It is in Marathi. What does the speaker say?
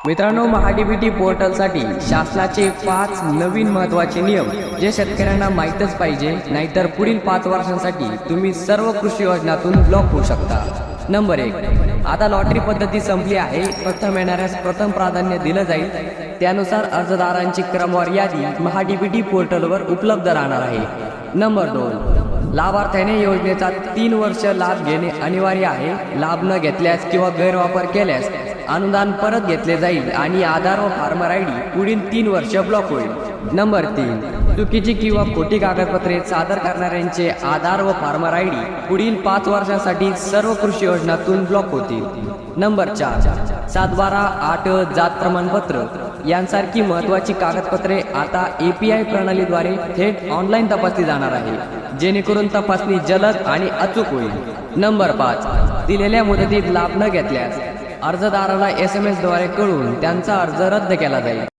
मित्रांनो, महाडीबीटी पोर्टलसाठी शासनाचे 5 नवीन महत्त्वाचे नियम जे शेतकऱ्यांना माहीतच पाहिजे, नाहीतर पुढील 5 वर्षांसाठी तुम्ही सर्व कृषी योजनातून ब्लॉक होऊ शकता। नंबर 1, आता लॉटरी पद्धती संपली आहे। प्रथम येणाऱ्यास प्रथम प्राधान्य दिलं जाईल। त्यानुसार अर्जदारांची क्रमवार यादी महाडीबीटी पोर्टलवर उपलब्ध राहणार आहे। नंबर 2, लाभार्थ्याने योजनेचा 3 वर्ष लाभ घेणे अनिवार्य आहे। लाभ न घेतल्यास किंवा गैरवापर केल्यास अनुदान परत घेतले जाईल आणि आधार व फार्मर आयडी पुढील 3 वर्ष ब्लॉक होईल। नंबर 3, चुकीची किंवा खोटी कागदपत्रे सादर करणाऱ्यांचे आधार व फार्मर आयडी पुढील 5 वर्षांसाठी सर्व कृषी योजनातून ब्लॉक होतील। नंबर 4, 7/12, 8 जात प्रमाणपत्र यांसारखी महत्त्वाची कागदपत्रे आता API प्रणालीद्वारे थेट ऑनलाईन तपासली जाणार आहे, जेणेकरून तपासणी जलद आणि अचूक होईल। नंबर 5, दिलेल्या मुदतीत लाभ न घेतल्यास अर्जदाराला SMS द्वारे कळवून त्यांचा अर्ज रद्द केला जाईल।